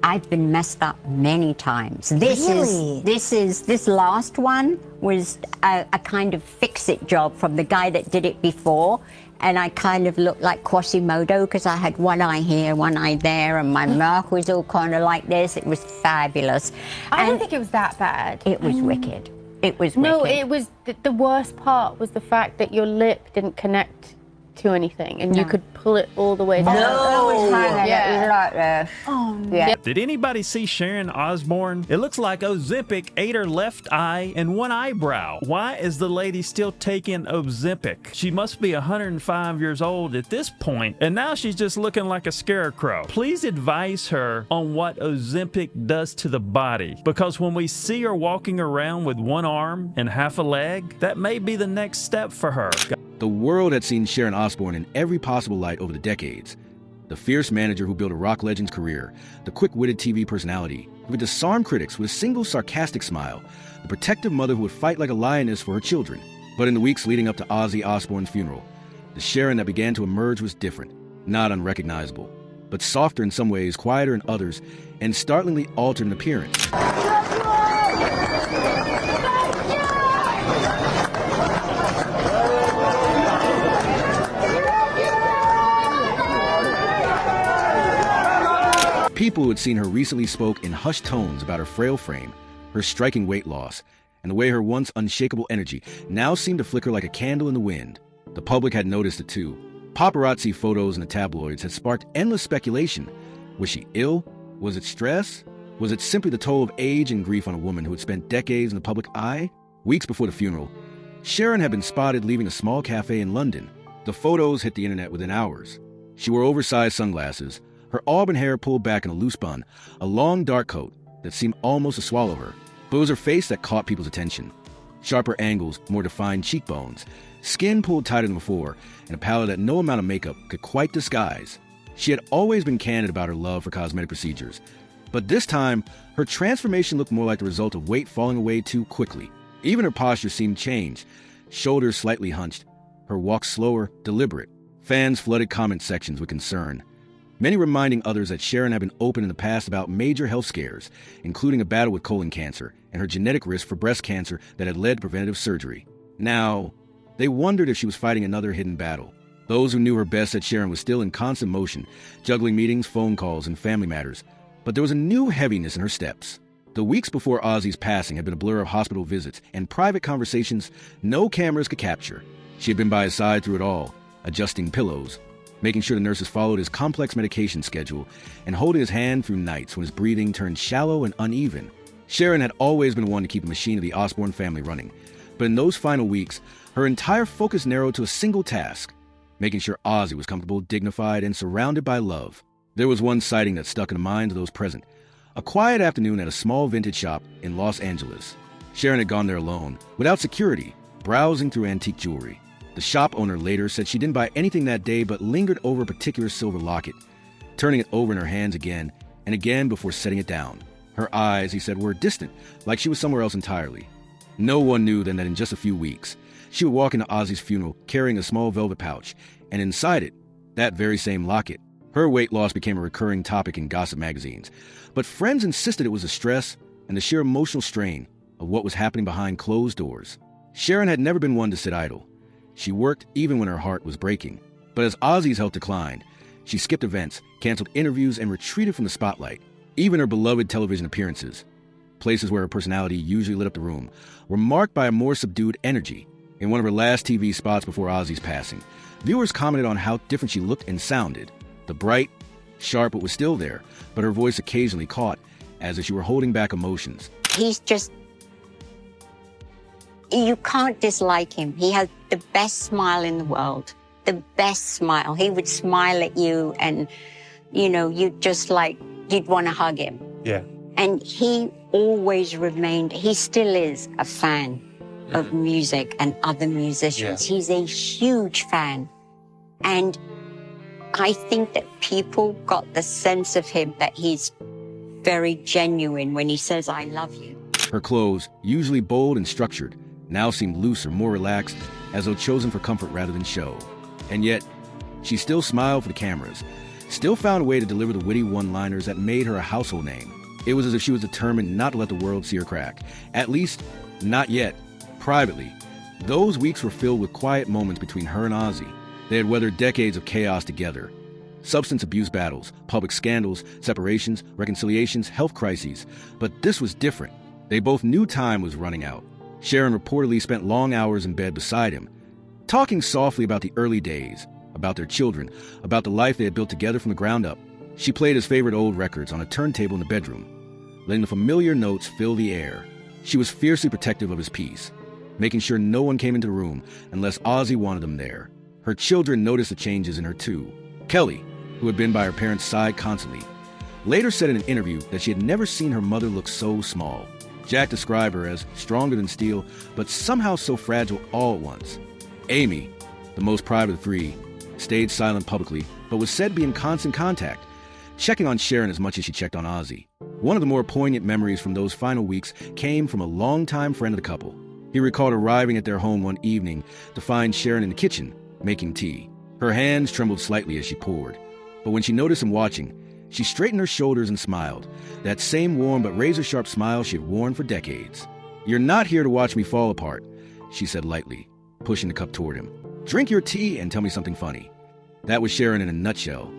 I've been messed up many times. Really? This last one was a kind of fix-it job from the guy that did it before. And I kind of looked like Quasimodo because I had one eye here, one eye there, and my mouth was all kind of like this. It was fabulous. I don't think it was that bad. It was wicked. It was No, wicked. it was, the worst part was the fact that your lip didn't connect to anything and you could pull it all the way down. No, it was hanging. Yeah. It was like this. Oh, no. Yeah. Did anybody see Sharon Osbourne? It looks like Ozempic ate her left eye and one eyebrow. Why is the lady still taking Ozempic? She must be 105 years old at this point, and now she's just looking like a scarecrow. Please advise her on what Ozempic does to the body, because when we see her walking around with one arm and half a leg, that may be the next step for her. The world had seen Sharon Osbourne in every possible light over the decades. The fierce manager who built a rock legend's career, the quick-witted TV personality who could disarm critics with a single sarcastic smile, the protective mother who would fight like a lioness for her children. But in the weeks leading up to Ozzy Osbourne's funeral, the Sharon that began to emerge was different, not unrecognizable, but softer in some ways, quieter in others, and startlingly altered in appearance. People who had seen her recently spoke in hushed tones about her frail frame, her striking weight loss, and the way her once unshakable energy now seemed to flicker like a candle in the wind. The public had noticed it too. Paparazzi photos in the tabloids had sparked endless speculation. Was she ill? Was it stress? Was it simply the toll of age and grief on a woman who had spent decades in the public eye? Weeks before the funeral, Sharon had been spotted leaving a small cafe in London. The photos hit the internet within hours. She wore oversized sunglasses, her auburn hair pulled back in a loose bun, a long dark coat that seemed almost to swallow her. But it was her face that caught people's attention. Sharper angles, more defined cheekbones, skin pulled tighter than before, and a pallor that no amount of makeup could quite disguise. She had always been candid about her love for cosmetic procedures, but this time, her transformation looked more like the result of weight falling away too quickly. Even her posture seemed changed, shoulders slightly hunched, her walk slower, deliberate. Fans flooded comment sections with concern, many reminding others that Sharon had been open in the past about major health scares, including a battle with colon cancer and her genetic risk for breast cancer that had led to preventative surgery. Now, they wondered if she was fighting another hidden battle. Those who knew her best said Sharon was still in constant motion, juggling meetings, phone calls, and family matters. But there was a new heaviness in her steps. The weeks before Ozzy's passing had been a blur of hospital visits and private conversations no cameras could capture. She had been by his side through it all, adjusting pillows, making sure the nurses followed his complex medication schedule, and holding his hand through nights when his breathing turned shallow and uneven. Sharon had always been one to keep the machine of the Osbourne family running, but in those final weeks, her entire focus narrowed to a single task, making sure Ozzy was comfortable, dignified, and surrounded by love. There was one sighting that stuck in the minds of those present. A quiet afternoon at a small vintage shop in Los Angeles. Sharon had gone there alone, without security, browsing through antique jewelry. The shop owner later said she didn't buy anything that day but lingered over a particular silver locket, turning it over in her hands again and again before setting it down. Her eyes, he said, were distant, like she was somewhere else entirely. No one knew then that in just a few weeks, she would walk into Ozzy's funeral carrying a small velvet pouch, and inside it, that very same locket. Her weight loss became a recurring topic in gossip magazines, but friends insisted it was the stress and the sheer emotional strain of what was happening behind closed doors. Sharon had never been one to sit idle. She worked even when her heart was breaking. But as Ozzy's health declined, she skipped events, canceled interviews, and retreated from the spotlight. Even her beloved television appearances, places where her personality usually lit up the room, were marked by a more subdued energy. In one of her last TV spots before Ozzy's passing, viewers commented on how different she looked and sounded. The bright, sharp but was still there, but her voice occasionally caught, as if she were holding back emotions. He's just... You can't dislike him. He has the best smile in the world. The best smile. He would smile at you and, you know, you'd just like, you'd want to hug him. Yeah. And he always remained, he still is a fan of music and other musicians. Yeah. He's a huge fan. And I think that people got the sense of him that he's very genuine when he says, I love you. Her clothes, usually bold and structured, now seemed looser, more relaxed, as though chosen for comfort rather than show. And yet, she still smiled for the cameras, still found a way to deliver the witty one-liners that made her a household name. It was as if she was determined not to let the world see her crack. At least, not yet. Privately, those weeks were filled with quiet moments between her and Ozzy. They had weathered decades of chaos together. Substance abuse battles, public scandals, separations, reconciliations, health crises. But this was different. They both knew time was running out. Sharon reportedly spent long hours in bed beside him, talking softly about the early days, about their children, about the life they had built together from the ground up. She played his favorite old records on a turntable in the bedroom, letting the familiar notes fill the air. She was fiercely protective of his peace, making sure no one came into the room unless Ozzy wanted them there. Her children noticed the changes in her too. Kelly, who had been by her parents' side constantly, later said in an interview that she had never seen her mother look so small. Jack described her as stronger than steel, but somehow so fragile all at once. Amy, the most private of the three, stayed silent publicly, but was said to be in constant contact, checking on Sharon as much as she checked on Ozzy. One of the more poignant memories from those final weeks came from a longtime friend of the couple. He recalled arriving at their home one evening to find Sharon in the kitchen, making tea. Her hands trembled slightly as she poured, but when she noticed him watching, she straightened her shoulders and smiled, that same warm but razor-sharp smile she had worn for decades. "You're not here to watch me fall apart," she said lightly, pushing the cup toward him. "Drink your tea and tell me something funny." That was Sharon in a nutshell.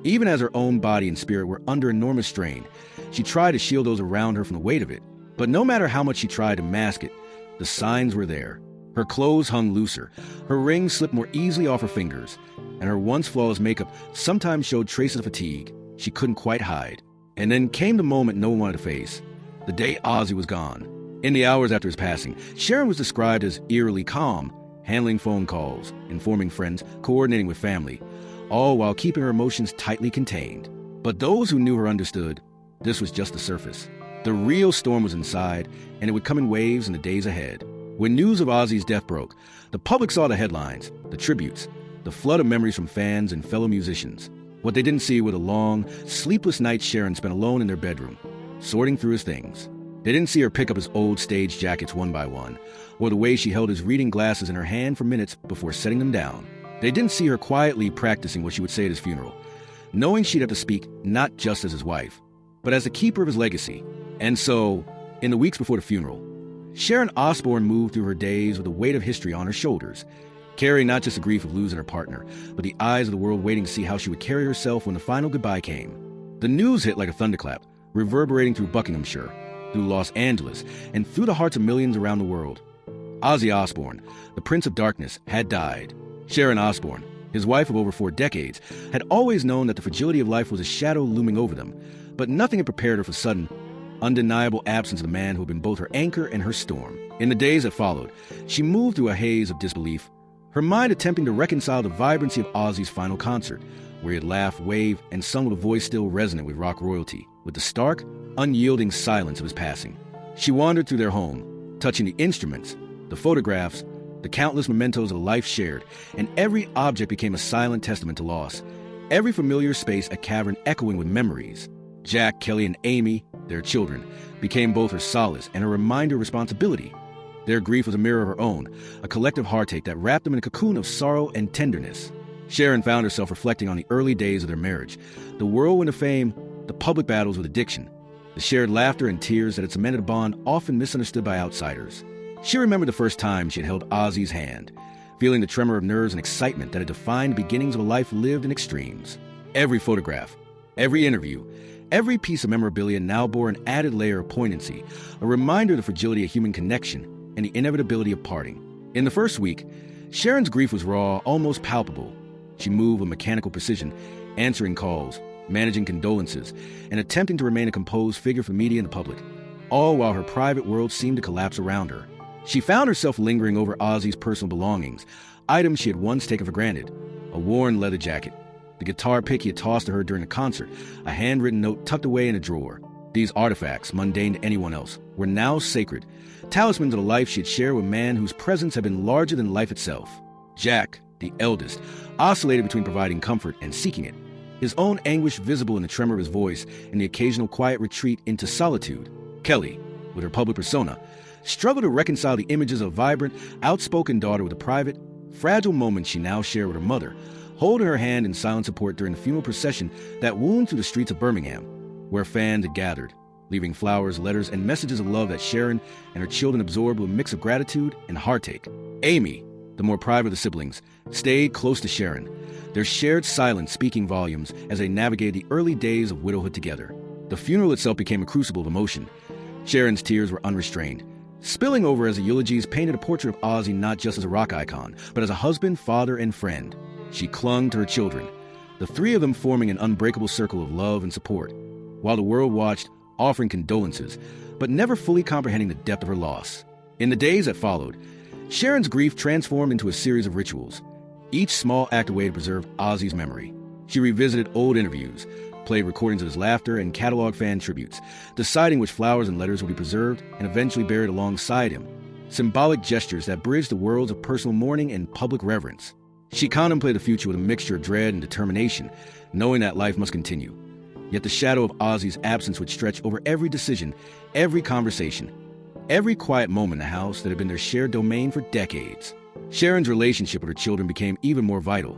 Even as her own body and spirit were under enormous strain, she tried to shield those around her from the weight of it. But no matter how much she tried to mask it, the signs were there. Her clothes hung looser, her rings slipped more easily off her fingers, and her once flawless makeup sometimes showed traces of fatigue she couldn't quite hide. And then came the moment no one wanted to face, the day Ozzy was gone. In the hours after his passing, Sharon was described as eerily calm, handling phone calls, informing friends, coordinating with family, all while keeping her emotions tightly contained. But those who knew her understood this was just the surface. The real storm was inside, and it would come in waves in the days ahead. When news of Ozzy's death broke, the public saw the headlines, the tributes, the flood of memories from fans and fellow musicians. What they didn't see were the long, sleepless nights Sharon spent alone in their bedroom, sorting through his things. They didn't see her pick up his old stage jackets one by one, or the way she held his reading glasses in her hand for minutes before setting them down. They didn't see her quietly practicing what she would say at his funeral, knowing she'd have to speak not just as his wife, but as the keeper of his legacy. And so, in the weeks before the funeral, Sharon Osbourne moved through her days with the weight of history on her shoulders, carrying not just the grief of losing her partner, but the eyes of the world waiting to see how she would carry herself when the final goodbye came. The news hit like a thunderclap, reverberating through Buckinghamshire, through Los Angeles, and through the hearts of millions around the world. Ozzy Osbourne, the Prince of Darkness, had died. Sharon Osbourne, his wife of over 4 decades, had always known that the fragility of life was a shadow looming over them, but nothing had prepared her for sudden, undeniable absence of the man who had been both her anchor and her storm. In the days that followed, she moved through a haze of disbelief, her mind attempting to reconcile the vibrancy of Ozzy's final concert, where he had laughed, waved, and sung with a voice still resonant with rock royalty, with the stark, unyielding silence of his passing. She wandered through their home, touching the instruments, the photographs, the countless mementos of life shared, and every object became a silent testament to loss, every familiar space a cavern echoing with memories. Jack, Kelly, and Amy, their children, became both her solace and a reminder of responsibility. Their grief was a mirror of her own, a collective heartache that wrapped them in a cocoon of sorrow and tenderness. Sharon found herself reflecting on the early days of their marriage, the whirlwind of fame, the public battles with addiction, the shared laughter and tears that had cemented a bond often misunderstood by outsiders. She remembered the first time she had held Ozzy's hand, feeling the tremor of nerves and excitement that had defined the beginnings of a life lived in extremes. Every photograph, every interview, every piece of memorabilia now bore an added layer of poignancy, a reminder of the fragility of human connection and the inevitability of parting. In the first week, Sharon's grief was raw, almost palpable. She moved with mechanical precision, answering calls, managing condolences, and attempting to remain a composed figure for the media and the public, all while her private world seemed to collapse around her. She found herself lingering over Ozzy's personal belongings, items she had once taken for granted: a worn leather jacket, the guitar pick he had tossed to her during a concert, a handwritten note tucked away in a drawer. These artifacts, mundane to anyone else, were now sacred, talismans of the life she had shared with a man whose presence had been larger than life itself. Jack, the eldest, oscillated between providing comfort and seeking it, his own anguish visible in the tremor of his voice and the occasional quiet retreat into solitude. Kelly, with her public persona, struggled to reconcile the images of a vibrant, outspoken daughter with the private, fragile moments she now shared with her mother, holding her hand in silent support during the funeral procession that wound through the streets of Birmingham, where fans had gathered, leaving flowers, letters, and messages of love that Sharon and her children absorbed with a mix of gratitude and heartache. Amy, the more private of the siblings, stayed close to Sharon, their shared silence speaking volumes as they navigated the early days of widowhood together. The funeral itself became a crucible of emotion. Sharon's tears were unrestrained, spilling over as the eulogies painted a portrait of Ozzy not just as a rock icon, but as a husband, father, and friend. She clung to her children, the three of them forming an unbreakable circle of love and support, while the world watched, offering condolences, but never fully comprehending the depth of her loss. In the days that followed, Sharon's grief transformed into a series of rituals, each small act a way to preserve Ozzy's memory. She revisited old interviews, played recordings of his laughter, and cataloged fan tributes, deciding which flowers and letters would be preserved and eventually buried alongside him, symbolic gestures that bridged the worlds of personal mourning and public reverence. She contemplated the future with a mixture of dread and determination, knowing that life must continue. Yet the shadow of Ozzy's absence would stretch over every decision, every conversation, every quiet moment in the house that had been their shared domain for decades. Sharon's relationship with her children became even more vital.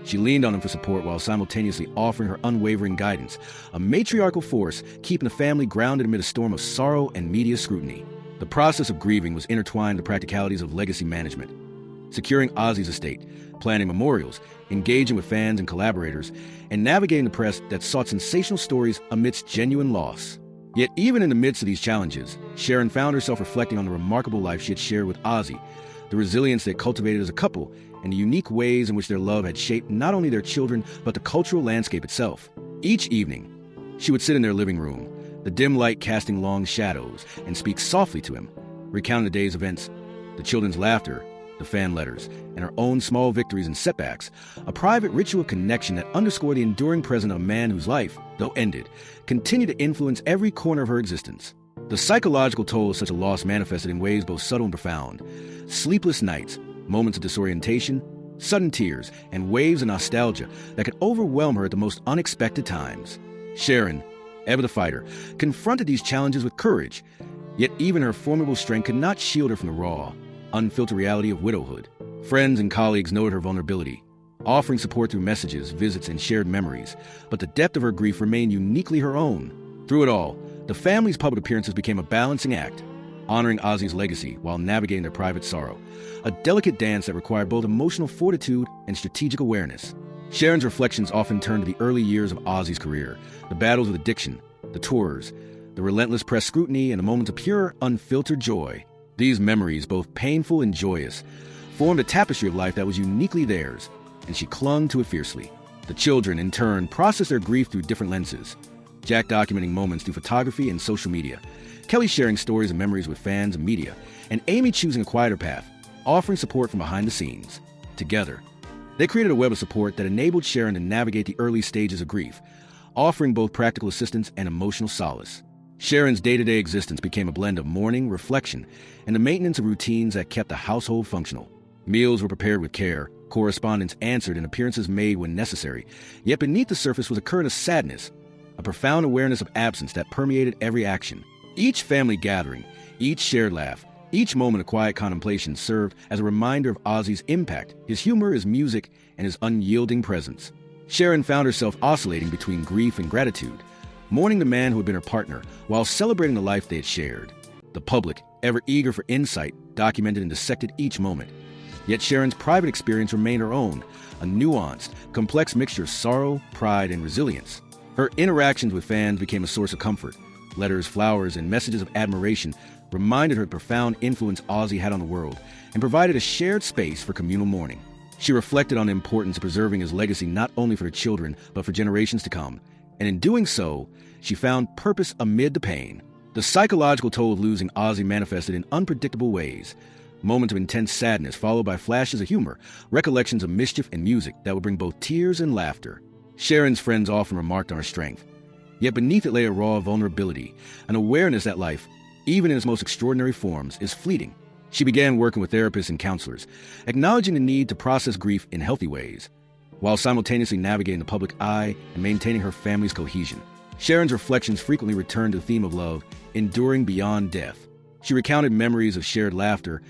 She leaned on them for support while simultaneously offering her unwavering guidance, a matriarchal force keeping the family grounded amid a storm of sorrow and media scrutiny. The process of grieving was intertwined with the practicalities of legacy management, securing Ozzy's estate, planning memorials, engaging with fans and collaborators, and navigating the press that sought sensational stories amidst genuine loss. Yet even in the midst of these challenges, Sharon found herself reflecting on the remarkable life she had shared with Ozzy, the resilience they had cultivated as a couple, and the unique ways in which their love had shaped not only their children, but the cultural landscape itself. Each evening, she would sit in their living room, the dim light casting long shadows, and speak softly to him, recounting the day's events, the children's laughter, the fan letters, and her own small victories and setbacks, a private ritual of connection that underscored the enduring presence of a man whose life, though ended, continued to influence every corner of her existence. The psychological toll of such a loss manifested in ways both subtle and profound. Sleepless nights, moments of disorientation, sudden tears, and waves of nostalgia that could overwhelm her at the most unexpected times. Sharon, ever the fighter, confronted these challenges with courage, yet even her formidable strength could not shield her from the raw, unfiltered reality of widowhood. Friends and colleagues noted her vulnerability, offering support through messages, visits, and shared memories, but the depth of her grief remained uniquely her own. Through it all, the family's public appearances became a balancing act, honoring Ozzy's legacy while navigating their private sorrow, a delicate dance that required both emotional fortitude and strategic awareness. Sharon's reflections often turned to the early years of Ozzy's career, the battles with addiction, the tours, the relentless press scrutiny, and the moments of pure, unfiltered joy. These memories, both painful and joyous, formed a tapestry of life that was uniquely theirs, and she clung to it fiercely. The children, in turn, processed their grief through different lenses, Jack documenting moments through photography and social media, Kelly sharing stories and memories with fans and media, and Amy choosing a quieter path, offering support from behind the scenes. Together, they created a web of support that enabled Sharon to navigate the early stages of grief, offering both practical assistance and emotional solace. Sharon's day-to-day existence became a blend of mourning, reflection, and the maintenance of routines that kept the household functional. Meals were prepared with care, correspondence answered, and appearances made when necessary. Yet beneath the surface was a current of sadness, a profound awareness of absence that permeated every action. Each family gathering, each shared laugh, each moment of quiet contemplation served as a reminder of Ozzy's impact, his humor, his music, and his unyielding presence. Sharon found herself oscillating between grief and gratitude, mourning the man who had been her partner while celebrating the life they had shared. The public, ever eager for insight, documented and dissected each moment. Yet Sharon's private experience remained her own, a nuanced, complex mixture of sorrow, pride, and resilience. Her interactions with fans became a source of comfort. Letters, flowers, and messages of admiration reminded her of the profound influence Ozzy had on the world and provided a shared space for communal mourning. She reflected on the importance of preserving his legacy not only for her children, but for generations to come. And in doing so, she found purpose amid the pain. The psychological toll of losing Ozzy manifested in unpredictable ways. Moments of intense sadness followed by flashes of humor, recollections of mischief and music that would bring both tears and laughter. Sharon's friends often remarked on her strength. Yet beneath it lay a raw vulnerability, an awareness that life, even in its most extraordinary forms, is fleeting. She began working with therapists and counselors, acknowledging the need to process grief in healthy ways, while simultaneously navigating the public eye and maintaining her family's cohesion. Sharon's reflections frequently returned to the theme of love, enduring beyond death. She recounted memories of shared laughter,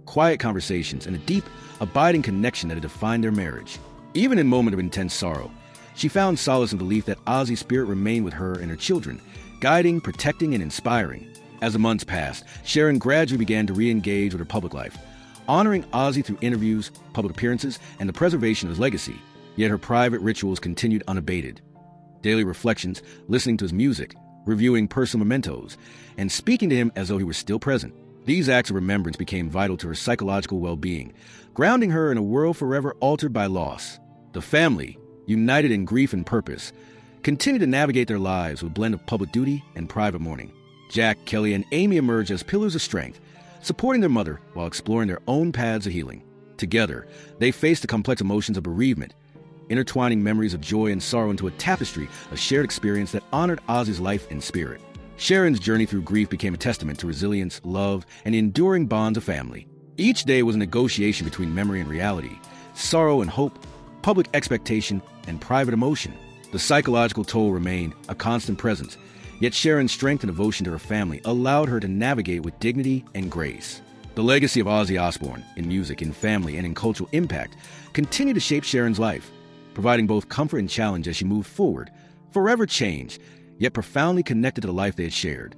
quiet conversations, and a deep, abiding connection that had defined their marriage. Even in moments of intense sorrow, she found solace in the belief that Ozzy's spirit remained with her and her children, guiding, protecting, and inspiring. As the months passed, Sharon gradually began to re-engage with her public life, honoring Ozzy through interviews, public appearances, and the preservation of his legacy. Yet her private rituals continued unabated. Daily reflections, listening to his music, reviewing personal mementos, and speaking to him as though he were still present. These acts of remembrance became vital to her psychological well-being, grounding her in a world forever altered by loss. The family, united in grief and purpose, continued to navigate their lives with a blend of public duty and private mourning. Jack, Kelly, and Amy emerged as pillars of strength, supporting their mother while exploring their own paths of healing. Together, they faced the complex emotions of bereavement, intertwining memories of joy and sorrow into a tapestry of shared experience that honored Ozzy's life and spirit. Sharon's journey through grief became a testament to resilience, love, and the enduring bonds of family. Each day was a negotiation between memory and reality, sorrow and hope, public expectation and private emotion. The psychological toll remained a constant presence, yet Sharon's strength and devotion to her family allowed her to navigate with dignity and grace. The legacy of Ozzy Osbourne in music, in family, and in cultural impact continued to shape Sharon's life, providing both comfort and challenge as she moved forward, forever changed, yet profoundly connected to the life they had shared.